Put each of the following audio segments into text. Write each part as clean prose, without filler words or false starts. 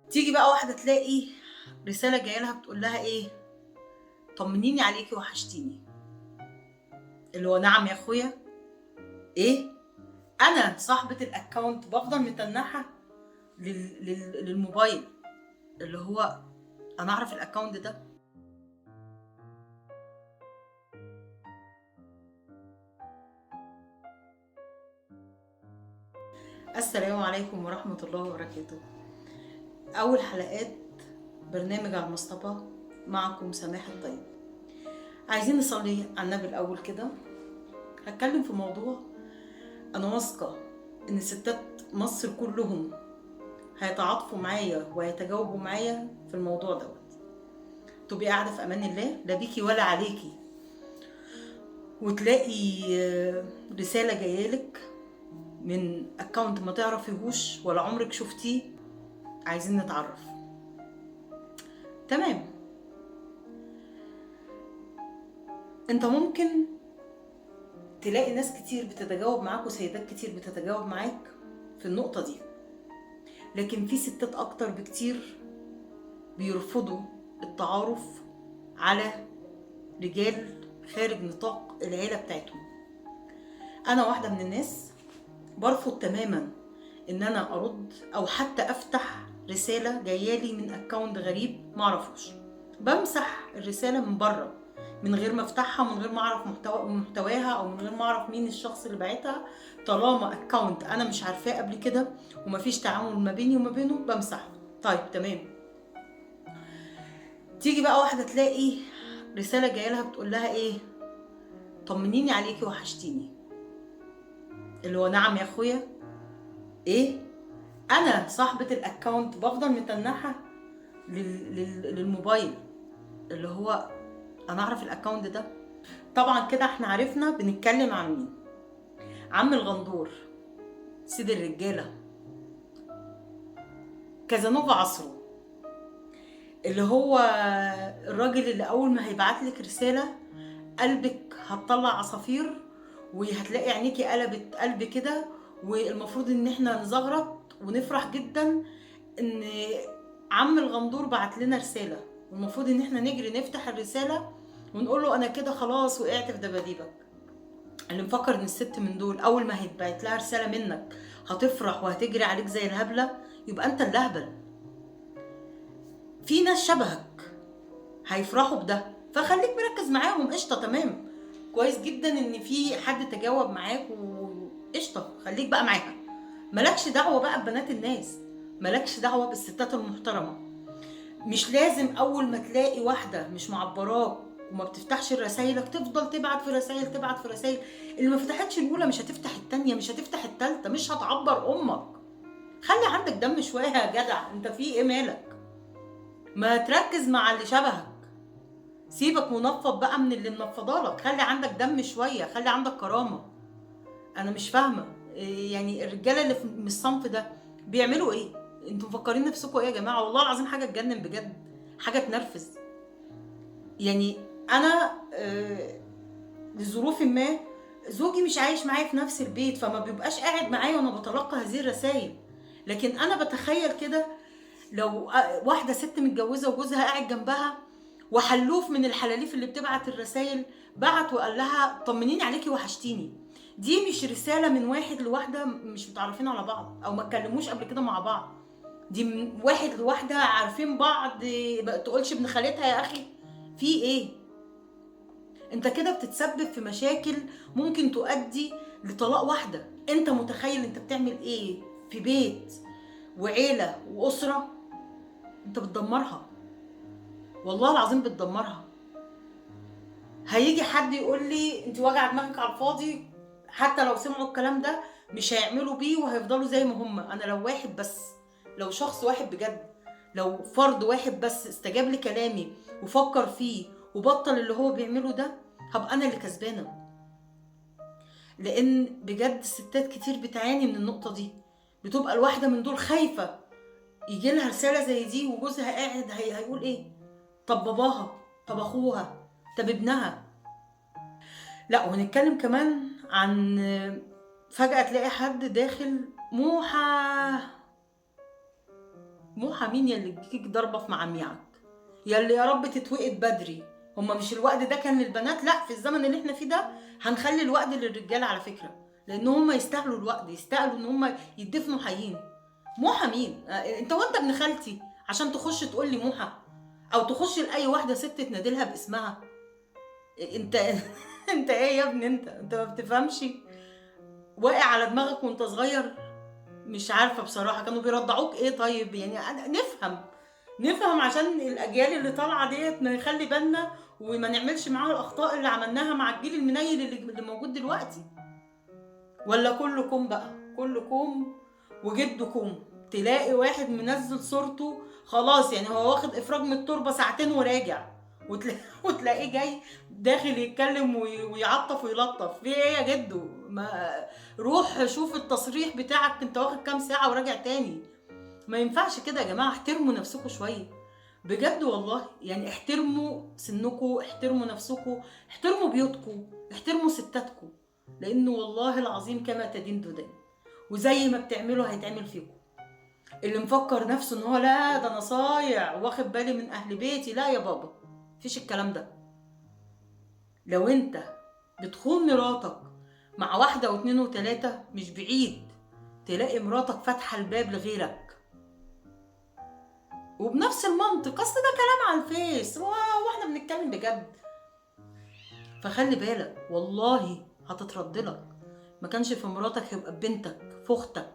تيجي بقى واحدة تلاقي رسالة جاية لها بتقول لها ايه؟ طمنيني عليكي وحشتيني. اللي هو نعم يا اخويا. ايه؟ انا صاحبة الاكونت بفضل متنحة للموبايل. اللي هو انا اعرف الاكونت ده. السلام عليكم ورحمة الله وبركاته. اول حلقات برنامج على المصطبة، معكم سماح الطيب. عايزين نصلي على النبي الاول كده. هتكلم في موضوع انا واثقة ان ستات مصر كلهم هيتعاطفوا معايا وهيتجاوبوا معايا في الموضوع دوت. تبقي قاعده في امان الله، لا بيكي ولا عليكي، وتلاقي رساله جايالك من اكونت ما تعرفيهوش ولا عمرك شفتيه. عايزين نتعرف. تمام. انت ممكن تلاقي ناس كتير بتتجاوب معاك وسيدات كتير بتتجاوب معاك في النقطه دي، لكن في ستات اكتر بكتير بيرفضوا التعارف على رجال خارج نطاق العيله بتاعتهم. انا واحده من الناس برفض تماما ان انا ارد او حتى افتح رساله جايالي من اكونت غريب معرفوش. بمسح الرساله من بره من غير ما افتحها ومن غير ما اعرف محتواها او من غير ما اعرف مين الشخص اللي باعتها. طالما اكونت انا مش عارفاه قبل كده ومفيش تعامل ما بيني وما بينه بمسحه. طيب تمام. تيجي بقى واحده تلاقي رساله جايلها بتقول لها ايه؟ طمنيني عليكي وحشتيني. اللي هو نعم يا اخويا. ايه؟ انا صاحبة الاكونت بفضل متنحة للموبايل. اللي هو انا اعرف الاكونت ده. طبعا كده احنا عرفنا بنتكلم عن مين. عم الغندور، سيد الرجالة، كازانوفا عصره. اللي هو الراجل اللي اول ما هيبعتلك رسالة قلبك هتطلع عصافير وهتلاقي عينيكي قلبت قلب كده، والمفروض ان احنا نزغرط ونفرح جدا ان عم الغندور بعت لنا رساله، والمفروض ان احنا نجري نفتح الرساله ونقول له انا كده خلاص وقعت في دباديبك. اللي مفكر ان الست من دول اول ما هيتبعت لها رساله منك هتفرح وهتجري عليك زي الهبله، يبقى انت اللهبل. في ناس شبهك هيفرحوا بده، فخليك مركز معاهم. قشطه، تمام، كويس جدا ان في حد تجاوب معاك وقشطه، خليك بقى معاها. مالكش دعوه بقى ببنات الناس، مالكش دعوه بالستات المحترمه. مش لازم اول ما تلاقي واحده مش معبراك وما بتفتحش رسايلك تفضل تبعت في رسايل تبعت في رسايل. اللي ما فتحتش الاولى مش هتفتح التانيه، مش هتفتح التالته، مش هتعبر امك. خلي عندك دم شويه يا جدع، انت في ايه مالك؟ ما تركز مع اللي شبهك. سيبك منفض بقى من اللي منفضالك. خلي عندك دم شويه، خلي عندك كرامه. انا مش فاهمه يعني الرجاله اللي من الصنف ده بيعملوا ايه؟ انتوا مفكرين نفسكم ايه يا جماعه؟ والله العظيم حاجه تجنن بجد، حاجه تنرفز. يعني انا لظروف ما زوجي مش عايش معايا في نفس البيت، فما بيبقاش قاعد معايا وانا بتلقى هذه الرسائل. لكن انا بتخيل كده لو واحده ست متجوزه وجوزها قاعد جنبها وحلوف من الحلاليف اللي بتبعت الرسائل بعت وقال لها طمنيني عليكي وحشتيني. دي مش رساله من واحد لواحده مش متعرفين على بعض او ما اتكلموش قبل كده مع بعض. دي من واحد لواحده عارفين بعض. ما تقولش ابن خالتها يا اخي. في ايه؟ انت كده بتتسبب في مشاكل ممكن تؤدي لطلاق واحده. انت متخيل انت بتعمل ايه في بيت وعيله واسره؟ انت بتدمرها، والله العظيم بتدمرها. هيجي حد يقول لي انت واجعه دماغك على الفاضي. حتى لو سمعوا الكلام ده مش هيعملوا بيه وهيفضلوا زي ما هم. انا لو واحد بس، لو شخص واحد بجد، لو فرد واحد بس استجاب لكلامي وفكر فيه وبطل اللي هو بيعمله ده، هبقى انا اللي كسبانه. لان بجد ستات كتير بتعاني من النقطه دي. بتبقى الواحده من دول خايفه يجي لها رساله زي دي وجوزها قاعد هيقول ايه؟ طب باباها، طب اخوها، طب ابنها. لا، وهنتكلم كمان عن آه، فجأة تلاقي حد داخل موحى موحى مين يا اللي تجيك ضربه في معاميعك، يا اللي يا رب تتوقد بدري. هما مش الوقت ده كان للبنات؟ لا، في الزمن اللي احنا فيه ده هنخلي الوقت للرجال على فكره، لان هما يستاهلوا الوقت، يستاهلوا ان هما يدفنوا حيين. موحى مين؟ انت وانت ابن خالتي عشان تخش تقول لي موحى؟ او تخش لاي واحده ست تنادلها باسمها؟ انت انت ايه يا ابني؟ انت ما بتفهمش؟ واقع على دماغك وانت صغير؟ مش عارفه بصراحه كانوا بيرضعوك ايه؟ طيب يعني نفهم عشان الاجيال اللي طالعه ديت نخلي بالنا وما نعملش معاها الاخطاء اللي عملناها مع الجيل المنيل اللي موجود دلوقتي. ولا كلكم بقى، كلكم وجدكم تلاقي واحد منزل صورته خلاص، يعني هو واخد افراج من التربه ساعتين وراجع، وتلاقيه جاي داخل يتكلم ويعطف ويلطف في ايه يا جدو؟ ما روح شوف التصريح بتاعك انت واخد كام ساعه وراجع تاني. ما ينفعش كده يا جماعه، احترموا نفسكم شويه بجد والله. يعني احترموا سنكم، احترموا نفسكم، احترموا بيوتكم، احترموا ستاتكم، لانه والله العظيم كما تدين تدان، وزي ما بتعملوا هيتعمل فيكم. اللي مفكر نفسه ان هو لا ده انا صايع واخد بالي من اهل بيتي، لا يا بابا، مفيش الكلام ده. لو انت بتخون مراتك مع واحدة واتنين وتلاتة، مش بعيد تلاقي مراتك فاتحة الباب لغيرك. وبنفس المنطق، اصل ده كلام على الفيس واحنا بنتكلم بجد. فخلي بالك والله هتتردلك، ما كانش في مراتك يبقى في بنتك، في اختك،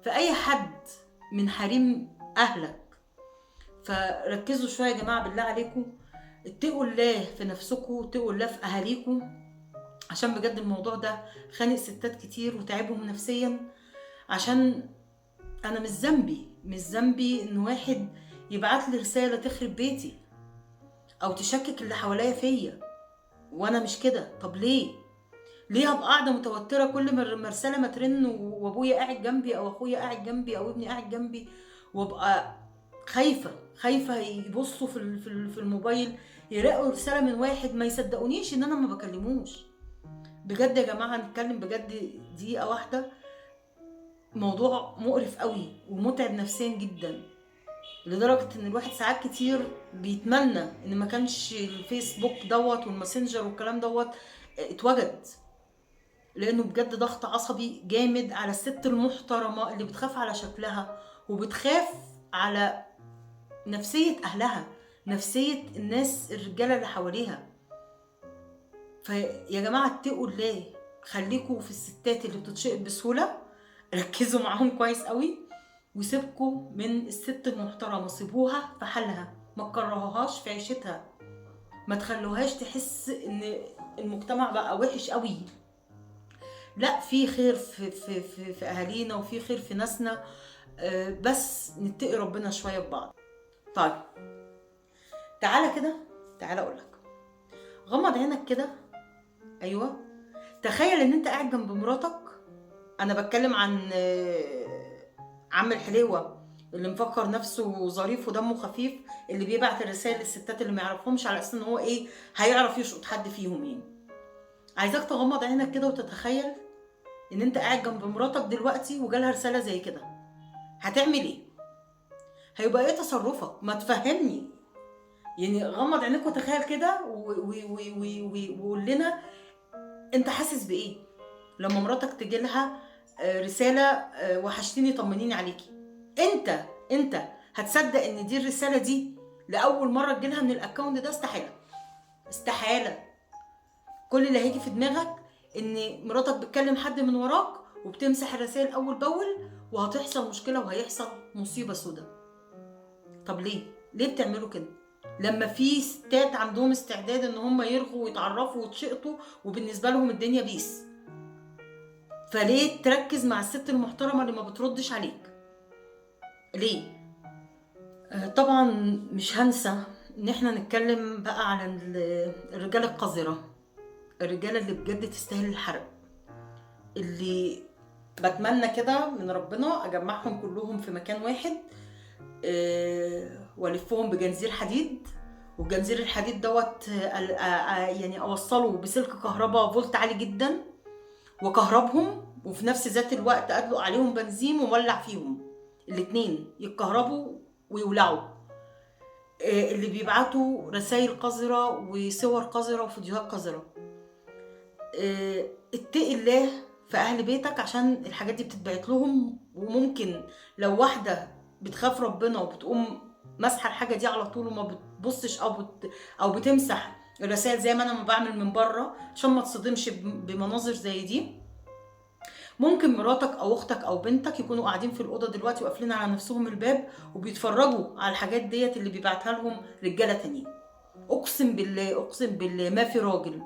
في اي حد من حريم اهلك. فركزوا شويه يا جماعه بالله عليكم، اتقوا الله في نفسكم، اتقوا الله في اهاليكم، عشان بجد الموضوع ده خانق ستات كتير وتعبهم نفسيا. عشان انا مش ذنبي ان واحد يبعت لي رساله تخرب بيتي او تشكك اللي حواليا فيا وانا مش كده. طب ليه ابقى قاعده متوتره كل ما رساله ما ترن وابويا قاعد جنبي او اخويا قاعد جنبي او ابني قاعد جنبي، وابقى خايفه يبصوا في الموبايل يلاقوا رساله من واحد ما يصدقونيش ان انا ما بكلموش. بجد يا جماعه نتكلم بجد دقيقه واحده، موضوع مقرف قوي ومتعب نفسيا جدا، لدرجه ان الواحد ساعات كتير بيتمنى ان ما كانش الفيسبوك دوت والماسنجر والكلام دوت اتوجد، لانه بجد ضغط عصبي جامد على الست المحترمه اللي بتخاف على شكلها وبتخاف على نفسيه اهلها، نفسيه الناس الرجاله اللي حواليها. فيا جماعه اتقوا الله، خليكوا في الستات اللي بتتشقط بسهوله، ركزوا معاهم كويس قوي، وسيبكوا من الست المحترمه، سيبوها في حالها، ما تكرهوهاش في عيشتها، ما تخلوهاش تحس ان المجتمع بقى وحش قوي. لا، في خير في اهالينا وفي خير في ناسنا، بس نتقي ربنا شويه ببعض. طيب تعالى كده، تعالى اقولك، غمض عينك كده. ايوه، تخيل ان انت قاعد جنب مراتك. انا بتكلم عن عم الحليوه اللي مفكر نفسه ظريف ودمه خفيف، اللي بيبعت الرسائل للستات اللي ما يعرفهمش على اساس ان هو ايه، هيعرف يشقط حد فيهم ايه. عايزاك تغمض عينك كده وتتخيل ان انت قاعد جنب مراتك دلوقتي وجالها رساله زي كده، هتعمل ايه؟ هيبقى ايه تصرفك؟ ما تفهمني يعني. غمض عينيك وتخيل كده وقول لنا انت حاسس بايه لما مراتك تجيلها رساله وحشتيني طمنيني عليكي. انت هتصدق ان دي الرساله دي لاول مره تجيلها من الاكونت ده؟ استحاله. كل اللي هيجي في دماغك ان مراتك بتكلم حد من وراك وبتمسح الرسائل اول باول، وهتحصل مشكله وهيحصل مصيبه سودا. طب ليه بتعملوا كده لما في ستات عندهم استعداد ان هم يرغوا ويتعرفوا ويتشقطوا وبالنسبه لهم الدنيا بيس؟ فليه تركز مع الست المحترمه اللي ما بتردش عليك؟ ليه؟ طبعا مش هنسى ان احنا نتكلم بقى على الرجاله القذره، الرجاله اللي بجد تستاهل الحرق، اللي بتمنى كده من ربنا اجمعهم كلهم في مكان واحد والفهم بجنزير حديد، وجنزير الحديد دوت يعني اوصله بسلك كهرباء فولت عالي جدا وكهربهم، وفي نفس ذات الوقت ادلق عليهم بنزين ومولع فيهم الاتنين يتكهربوا ويولعوا. اللي بيبعتوا رسائل قذرة وصور قذرة وفيديوهات قذرة، اتقي الله في اهل بيتك، عشان الحاجات دي بتتبعت لهم. وممكن لو واحدة بتخاف ربنا وبتقوم مسح الحاجة دي على طول وما بتبصش او بتمسح الرسائل زي ما انا ما بعمل من بره عشان ما تصدمش بمناظر زي دي، ممكن مراتك او اختك او بنتك يكونوا قاعدين في الاوضه دلوقتي وقافلين على نفسهم الباب وبيتفرجوا على الحاجات ديت اللي بيبعتها لهم رجاله تانيين. اقسم بالله اقسم بالله ما في راجل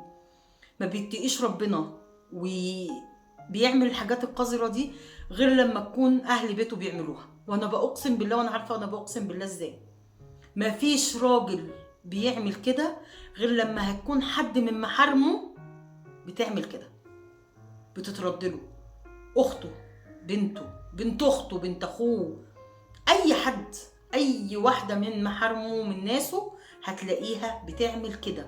ما بيتقيش ربنا وبيعمل الحاجات القذره دي غير لما تكون اهل بيته بيعملوها. وانا بقسم بالله، وانا عارفه وانا بقسم بالله ازاي. ما فيش راجل بيعمل كده غير لما هتكون حد من محارمه بتعمل كده، بتتردله، اخته، بنته، بنت اخته، بنت اخوه، اي حد، اي واحده من محارمه من ناسه هتلاقيها بتعمل كده.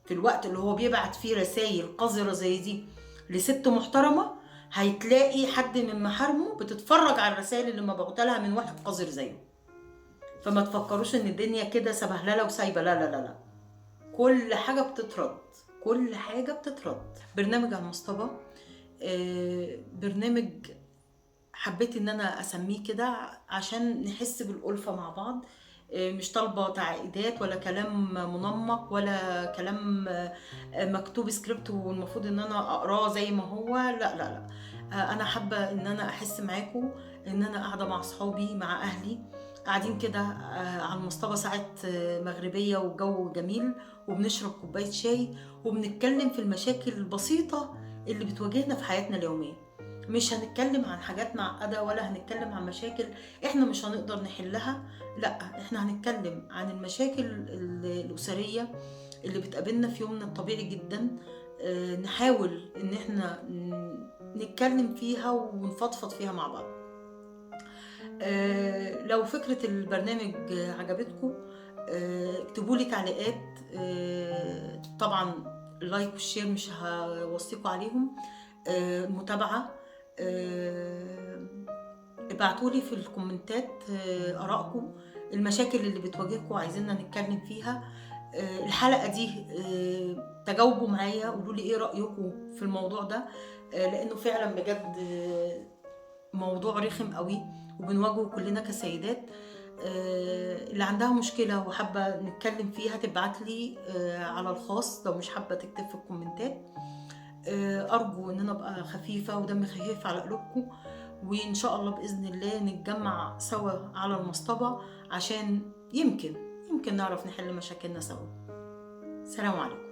في الوقت اللي هو بيبعت فيه رسائل قذره زي دي لست محترمه، هيتلاقي حد من محارمه بتتفرج على الرسائل اللي مبعوته لها من واحد قذر زيه. فما تفكروش ان الدنيا كده سبهلله وسايبه، لا لا لا لا، كل حاجه بتترد، كل حاجه بتترد. برنامج على المصطبه برنامج حبيت ان انا اسميه كده عشان نحس بالألفة مع بعض. مش طالبة تعقيدات ولا كلام منمق ولا كلام مكتوب سكريبت والمفروض ان انا اقراه زي ما هو، لا لا لا. انا حابة ان انا احس معاكم ان انا قاعدة مع صحابي مع اهلي، قاعدين كده على المصطبة ساعة مغربية وجو جميل، وبنشرب كوباية شاي وبنتكلم في المشاكل البسيطة اللي بتواجهنا في حياتنا اليومية. مش هنتكلم عن حاجات معقدة ولا هنتكلم عن مشاكل احنا مش هنقدر نحلها، لا، احنا هنتكلم عن المشاكل الأسرية اللي بتقابلنا في يومنا الطبيعي جدا. نحاول ان احنا نتكلم فيها ونفضفض فيها مع بعض. لو فكرة البرنامج عجبتكم اكتبوا لي تعليقات. طبعا اللايك والشير مش هوصيكم عليهم، المتابعة. ابعتولي في الكومنتات آرائكم، المشاكل اللي بتواجهكم عايزيننا نتكلم فيها. الحلقة دي تجاوبوا معايا، قولوا لي ايه رأيكم في الموضوع ده، لانه فعلا بجد موضوع رخم قوي وبنواجهه كلنا كسيدات. اللي عندها مشكلة وحابة نتكلم فيها تبعت لي على الخاص، لو مش حابة تكتب في الكومنتات. أرجو إن أنا أبقى خفيفة ودم خفيف على قلوبكم، وإن شاء الله بإذن الله نتجمع سوا على المصطبة عشان يمكن نعرف نحل مشاكلنا سوا. سلام عليكم.